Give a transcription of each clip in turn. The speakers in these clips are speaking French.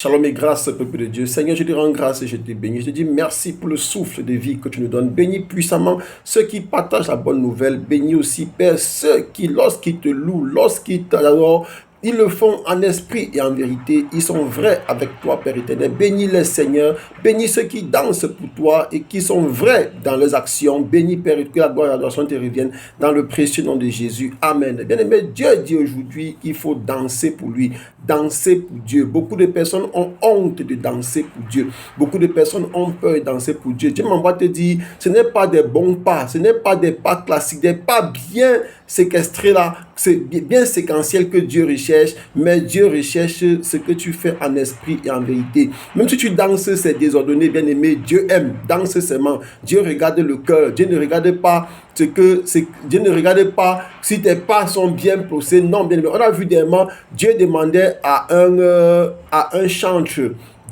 Shalom et grâce, peuple de Dieu. Seigneur, je te rends grâce et je te bénis. Je te dis merci pour le souffle de vie que tu nous donnes. Bénis puissamment ceux qui partagent la bonne nouvelle. Bénis aussi, Père, ceux qui, lorsqu'ils te louent, lorsqu'ils t'adorent, ils le font en esprit et en vérité. Ils sont vrais avec toi, Père éternel. Bénis les Seigneur. Bénis ceux qui dansent pour toi et qui sont vrais dans leurs actions. Bénis, Père, que la gloire et l'adoration te reviennent dans le précieux nom de Jésus. Amen. Bien-aimé, Dieu dit aujourd'hui qu'il faut danser pour lui. Danser pour Dieu. Beaucoup de personnes ont honte de danser pour Dieu. Beaucoup de personnes ont peur de danser pour Dieu. Dieu m'envoie te dire, ce n'est pas des bons pas, ce n'est pas des pas classiques, des pas bien séquestrés là, c'est bien séquentiel que Dieu recherche, mais Dieu recherche ce que tu fais en esprit et en vérité. Même si tu danses, c'est désordonné, bien aimé, Dieu aime, danse seulement. Dieu regarde le cœur, Dieu ne regarde pas Dieu ne regarde pas si tes pas sont bien placés. Non, bien aimé. On a vu dernièrement, Dieu demandait à un chantre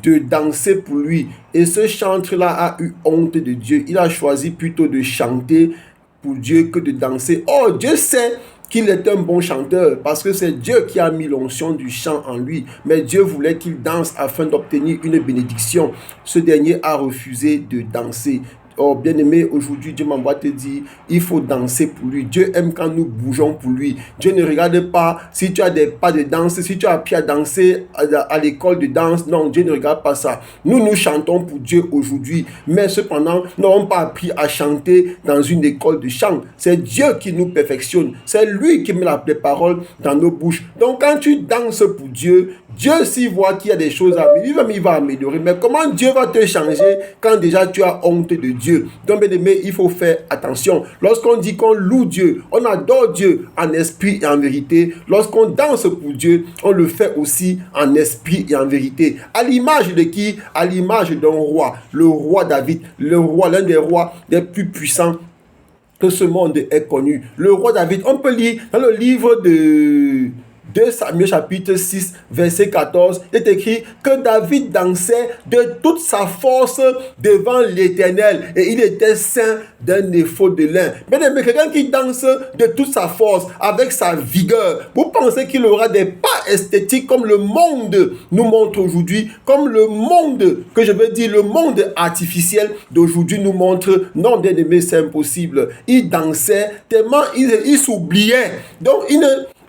de danser pour lui. Et ce chantre-là a eu honte de Dieu. Il a choisi plutôt de chanter pour Dieu que de danser. Oh, Dieu sait qu'il est un bon chanteur parce que c'est Dieu qui a mis l'onction du chant en lui. Mais Dieu voulait qu'il danse afin d'obtenir une bénédiction. Ce dernier a refusé de danser. Oh, bien-aimé, aujourd'hui, Dieu m'envoie te dire, il faut danser pour lui. Dieu aime quand nous bougeons pour lui. Dieu ne regarde pas si tu as des pas de danse, si tu as appris à danser à l'école de danse. Non, Dieu ne regarde pas ça. Nous chantons pour Dieu aujourd'hui. Mais cependant, nous n'avons pas appris à chanter dans une école de chant. C'est Dieu qui nous perfectionne. C'est lui qui met les paroles dans nos bouches. Donc, quand tu danses pour Dieu, Dieu, s'il voit qu'il y a des choses à améliorer, il va améliorer. Mais comment Dieu va te changer quand déjà tu as honte de Dieu? Donc, bien aimé, il faut faire attention. Lorsqu'on dit qu'on loue Dieu, on adore Dieu en esprit et en vérité. Lorsqu'on danse pour Dieu, on le fait aussi en esprit et en vérité. À l'image de qui? À l'image d'un roi. Le roi David, l'un des rois les plus puissants que ce monde ait connu. Le roi David, on peut lire dans le livre de 2 Samuel chapitre 6 verset 14, il est écrit que David dansait de toute sa force devant l'Éternel et il était ceint d'un éphod de lin. Bien aimé, quelqu'un qui danse de toute sa force, avec sa vigueur, vous pensez qu'il aura des pas esthétiques comme le monde nous montre aujourd'hui, comme le monde, que je veux dire, le monde artificiel d'aujourd'hui nous montre? Non, bien aimé, c'est impossible. Il dansait tellement il s'oubliait. Donc,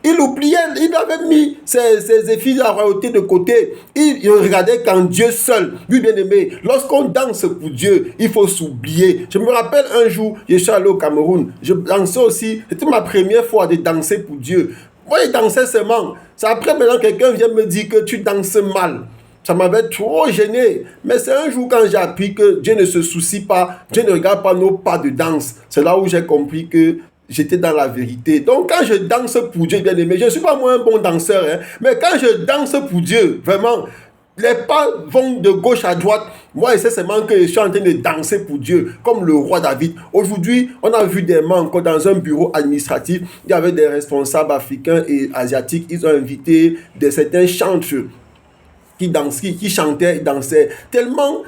il oubliait, il avait mis ses effigies de la royauté de côté. Il regardait qu'en Dieu seul. Oui, bien aimé, lorsqu'on danse pour Dieu, il faut s'oublier. Je me rappelle un jour, je suis allé au Cameroun. Je dansais aussi. C'était ma première fois de danser pour Dieu. Moi, je dansais seulement. C'est après, maintenant, quelqu'un vient me dire que tu danses mal. Ça m'avait trop gêné. Mais c'est un jour quand j'ai appris que Dieu ne se soucie pas, Dieu ne regarde pas nos pas de danse. C'est là où j'ai compris que j'étais dans la vérité. Donc quand je danse pour Dieu, bien aimé, je ne suis pas moi un bon danseur, hein, mais quand je danse pour Dieu, vraiment, les pas vont de gauche à droite. Moi, c'est seulement que je suis en train de danser pour Dieu, comme le roi David. Aujourd'hui, on a vu des membres dans un bureau administratif, il y avait des responsables africains et asiatiques, ils ont invité certains chanteurs qui chantaient et dansaient. Tellement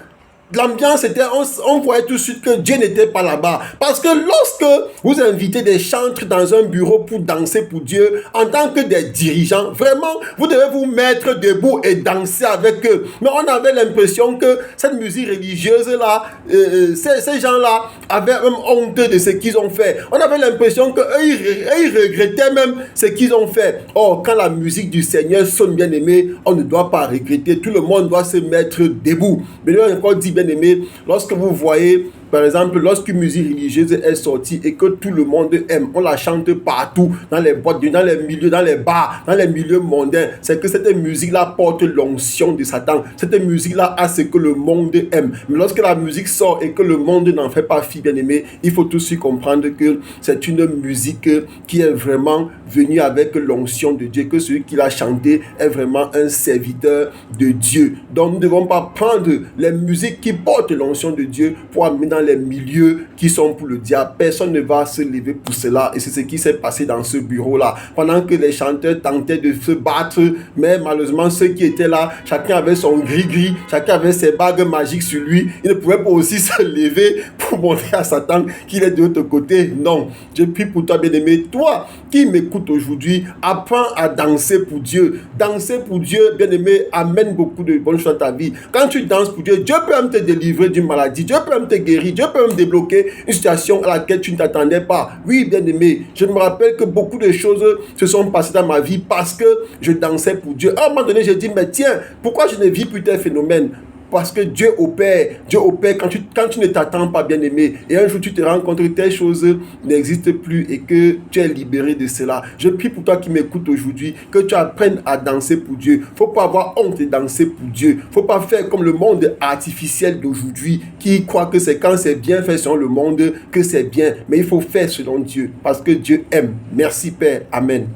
l'ambiance était, on voyait tout de suite que Dieu n'était pas là-bas. Parce que lorsque vous invitez des chantres dans un bureau pour danser pour Dieu, en tant que des dirigeants, vraiment, vous devez vous mettre debout et danser avec eux. Mais on avait l'impression que cette musique religieuse-là, ces gens-là avaient même honte de ce qu'ils ont fait. On avait l'impression qu'eux, ils regrettaient même ce qu'ils ont fait. Or, quand la musique du Seigneur sonne, bien aimé, on ne doit pas regretter. Tout le monde doit se mettre debout. Mais là, encore dit, bien aimé, lorsque vous voyez, par exemple, lorsqu'une musique religieuse est sortie et que tout le monde aime, on la chante partout, dans les boîtes, dans les milieux, dans les bars, dans les milieux mondains, c'est que cette musique-là porte l'onction de Satan. Cette musique-là a ce que le monde aime. Mais lorsque la musique sort et que le monde n'en fait pas fi, bien aimé, il faut tout de suite comprendre que c'est une musique qui est vraiment venue avec l'onction de Dieu, que celui qui l'a chanté est vraiment un serviteur de Dieu. Donc nous ne devons pas prendre les musiques qui portent l'onction de Dieu pour amener dans dans les milieux qui sont pour le diable. Personne ne va se lever pour cela. Et c'est ce qui s'est passé dans ce bureau-là. Pendant que les chanteurs tentaient de se battre, mais malheureusement, ceux qui étaient là, chacun avait son gris-gris, chacun avait ses bagues magiques sur lui. Il ne pouvait pas aussi se lever pour montrer à Satan qu'il est de l'autre côté. Non. Je prie pour toi, bien-aimé. Toi qui m'écoutes aujourd'hui, apprends à danser pour Dieu. Danser pour Dieu, bien-aimé, amène beaucoup de bonnes choses dans ta vie. Quand tu danses pour Dieu, Dieu peut même te délivrer d'une maladie. Dieu peut même te guérir. Dieu peut même débloquer une situation à laquelle tu ne t'attendais pas. Oui, bien-aimé, je me rappelle que beaucoup de choses se sont passées dans ma vie parce que je dansais pour Dieu. À un moment donné, j'ai dit, mais tiens, pourquoi je ne vis plus tel phénomène? Parce que Dieu opère quand tu ne t'attends pas, bien-aimé. Et un jour, tu te rends compte que telle chose n'existe plus et que tu es libéré de cela. Je prie pour toi qui m'écoutes aujourd'hui, que tu apprennes à danser pour Dieu. Il ne faut pas avoir honte de danser pour Dieu. Il ne faut pas faire comme le monde artificiel d'aujourd'hui qui croit que c'est quand c'est bien fait selon le monde que c'est bien. Mais il faut faire selon Dieu parce que Dieu aime. Merci Père. Amen.